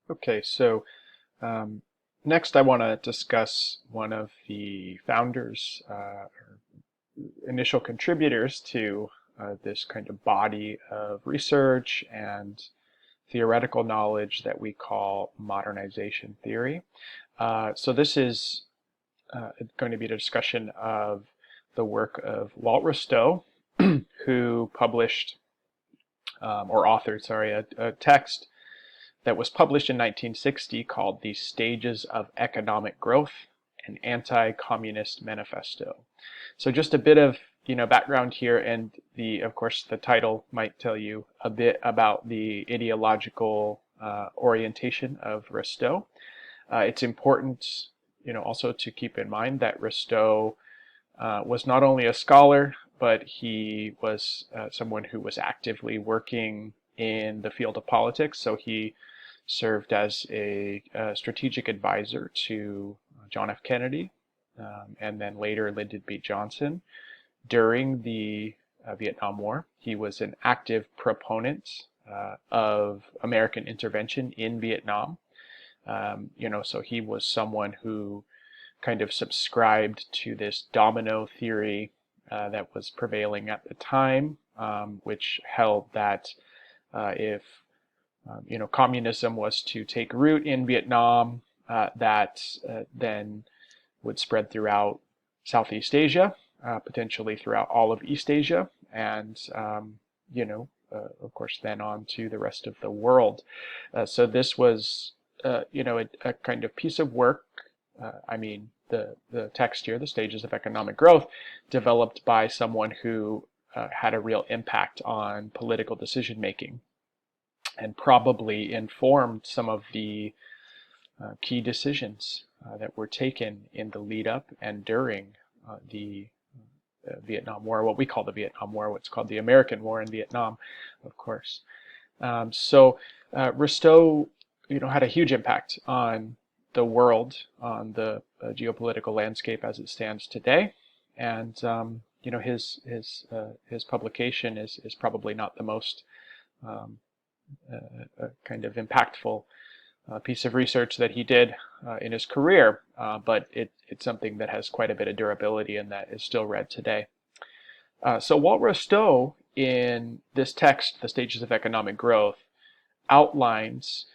Okay, so um, next I want to discuss one of the founders, or initial contributors to this kind of body of research and theoretical knowledge that we call modernization theory. So this is going to be a discussion of the work of Walt Rostow, who published or authored, sorry, a text that was published in 1960 called The Stages of Economic Growth, an Anti-Communist Manifesto. So just a bit of background here, and of course the title might tell you a bit about the ideological orientation of Rostow. It's important also to keep in mind that Rostow was not only a scholar, but he was someone who was actively working in the field of politics. So he served as a strategic advisor to John F. Kennedy, and then later Lyndon B. Johnson during the Vietnam War. He was an active proponent of American intervention in Vietnam. So he was someone who kind of subscribed to this domino theory that was prevailing at the time, which held that if communism was to take root in Vietnam, that then would spread throughout Southeast Asia, potentially throughout all of East Asia, and of course, then on to the rest of the world. So this was, a kind of piece of work. The text here, The Stages of Economic Growth, developed by someone who had a real impact on political decision making and probably informed some of the key decisions that were taken in the lead up and during the Vietnam War, what we call the Vietnam War, what's called the American War in Vietnam, of course. Rostow, had a huge impact on the world, on the geopolitical landscape as it stands today, and his publication is probably not the most kind of impactful piece of research that he did in his career, but it's something that has quite a bit of durability and that is still read today. So Walt Rostow, in this text, The Stages of Economic Growth, outlines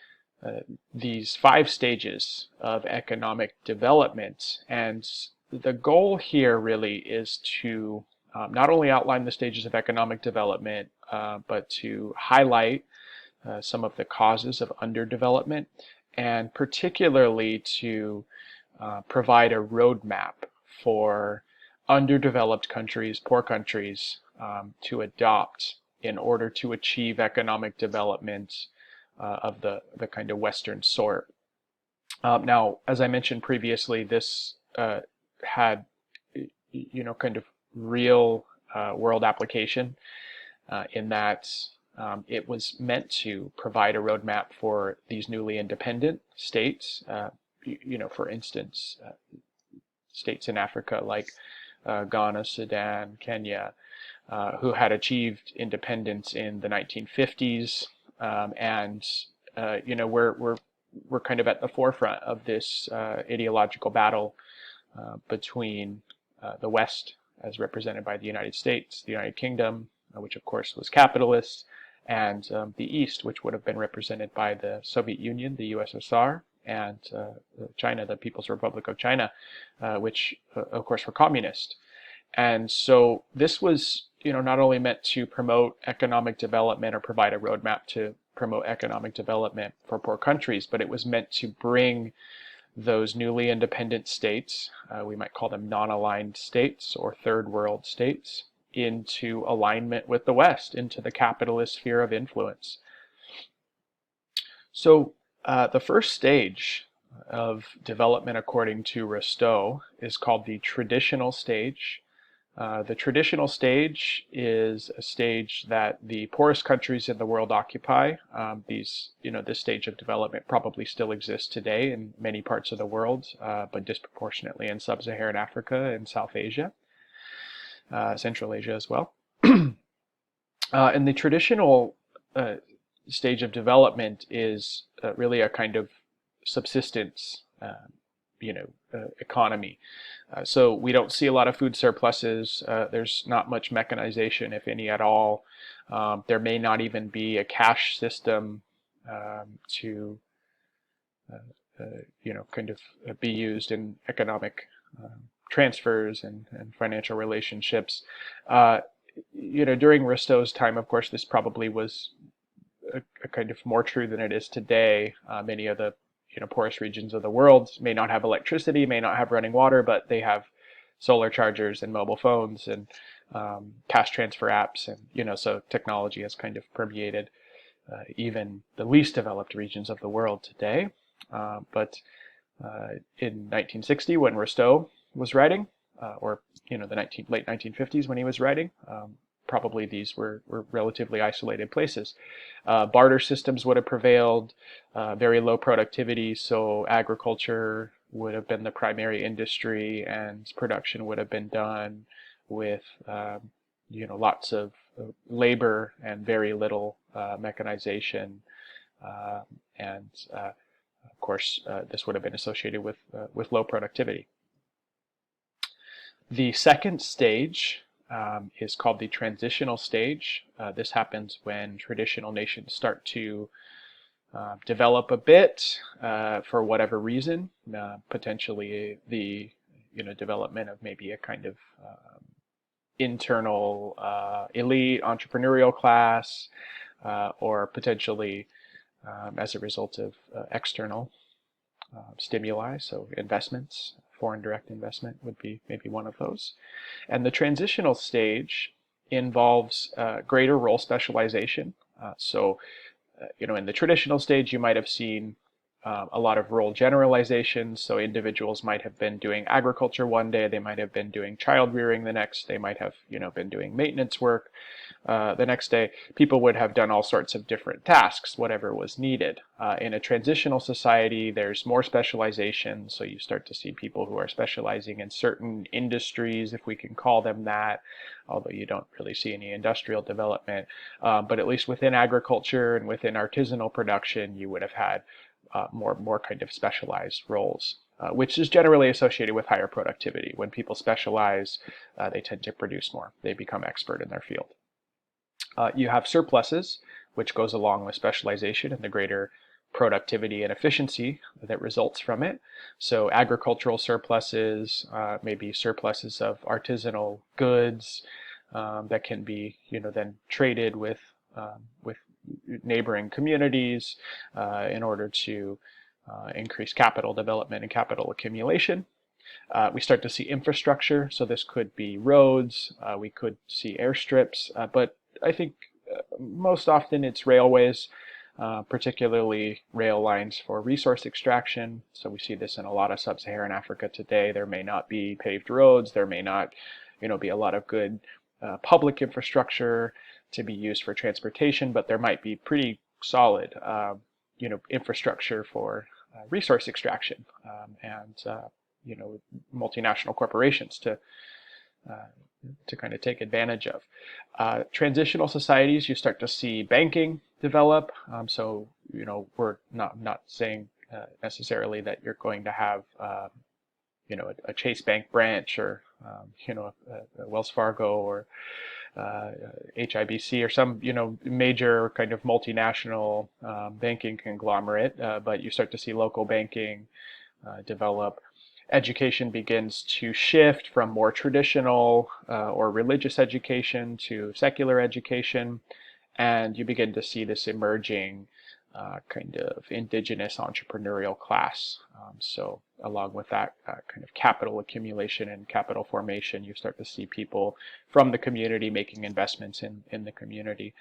these 5 stages of economic development. And the goal here really is to not only outline the stages of economic development, but to highlight some of the causes of underdevelopment, and particularly to provide a roadmap for underdeveloped countries, poor countries, to adopt in order to achieve economic development of the kind of Western sort. Now, as I mentioned previously, this had, kind of real world application in that it was meant to provide a roadmap for these newly independent states. For instance, states in Africa like Ghana, Sudan, Kenya, who had achieved independence in the 1950s, and we're kind of at the forefront of this ideological battle between the West, as represented by the United States, the United Kingdom, which of course was capitalist, and the East, which would have been represented by the Soviet Union, the USSR, and China, the People's Republic of China, which of course were communist. And so this was, not only meant to promote economic development or provide a roadmap to promote economic development for poor countries, but it was meant to bring those newly independent states, we might call them non-aligned states or third world states, into alignment with the West, into the capitalist sphere of influence. So the first stage of development, according to Rostow, is called the traditional stage. The traditional stage is a stage that the poorest countries in the world occupy. This stage of development probably still exists today in many parts of the world, but disproportionately in sub-Saharan Africa and South Asia, Central Asia as well. And the traditional stage of development is really a kind of subsistence, economy. So we don't see a lot of food surpluses. There's not much mechanization, if any at all. There may not even be a cash system to kind of be used in economic transfers and financial relationships. During Ristow's time, of course, this probably was a kind of more true than it is today. Many of the poorest regions of the world may not have electricity, may not have running water, but they have solar chargers and mobile phones and cash transfer apps, and so technology has kind of permeated even the least developed regions of the world today. But in 1960, when Ristow was writing, or the late 1950s when he was writing, probably these were relatively isolated places. Barter systems would have prevailed, very low productivity, so agriculture would have been the primary industry, and production would have been done with lots of labor and very little mechanization, and of course this would have been associated with low productivity. The second stage is called the transitional stage. This happens when traditional nations start to develop a bit for whatever reason, potentially the development of maybe a kind of internal elite entrepreneurial class, or potentially as a result of external stimuli, so investments. Foreign direct investment would be maybe one of those. And the transitional stage involves greater role specialization. In the traditional stage, you might have seen a lot of role generalizations. So individuals might have been doing agriculture one day, they might have been doing child rearing the next, they might have been doing maintenance work the next day. People would have done all sorts of different tasks, whatever was needed. In a transitional society, there's more specialization, so you start to see people who are specializing in certain industries, if we can call them that, although you don't really see any industrial development. But at least within agriculture and within artisanal production, you would have had more kind of specialized roles, which is generally associated with higher productivity. When people specialize, they tend to produce more. They become expert in their field. You have surpluses, which goes along with specialization and the greater productivity and efficiency that results from it. So agricultural surpluses, maybe surpluses of artisanal goods that can be, then traded with neighboring communities in order to increase capital development and capital accumulation. We start to see infrastructure, so this could be roads, we could see airstrips, but I think most often it's railways, particularly rail lines for resource extraction. So we see this in a lot of sub-Saharan Africa today. There may not be paved roads, there may not be a lot of good public infrastructure to be used for transportation, but there might be pretty solid infrastructure for resource extraction, and multinational corporations to kind of take advantage of. Transitional societies, you start to see banking develop. So we're not saying necessarily that you're going to have a Chase Bank branch, or a Wells Fargo, or HIBC, or some major kind of multinational banking conglomerate, but you start to see local banking develop. Education begins to shift from more traditional or religious education to secular education, and you begin to see this emerging kind of indigenous entrepreneurial class. So along with that kind of capital accumulation and capital formation, you start to see people from the community making investments in the community.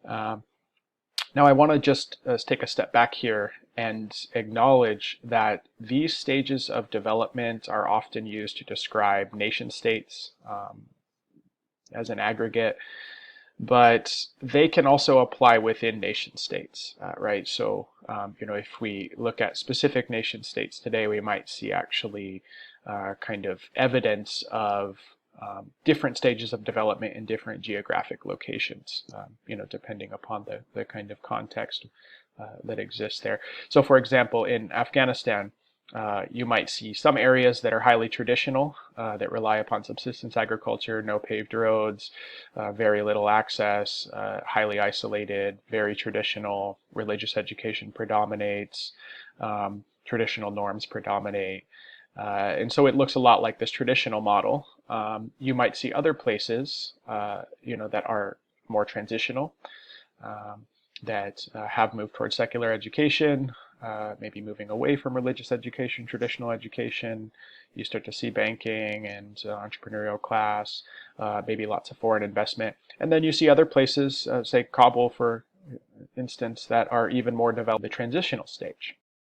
Now I want to just take a step back here and acknowledge that these stages of development are often used to describe nation states as an aggregate, but they can also apply within nation states, right? So, if we look at specific nation states today, we might see actually kind of evidence of different stages of development in different geographic locations, depending upon the kind of context that exists there. So, for example, in Afghanistan, you might see some areas that are highly traditional, that rely upon subsistence agriculture, no paved roads, very little access, highly isolated, very traditional, religious education predominates, traditional norms predominate. And so it looks a lot like this traditional model. You might see other places, that are more transitional, that have moved towards secular education, maybe moving away from religious education, traditional education. You start to see banking and entrepreneurial class, maybe lots of foreign investment. And then you see other places, say Kabul, for instance, that are even more developed, the transitional stage.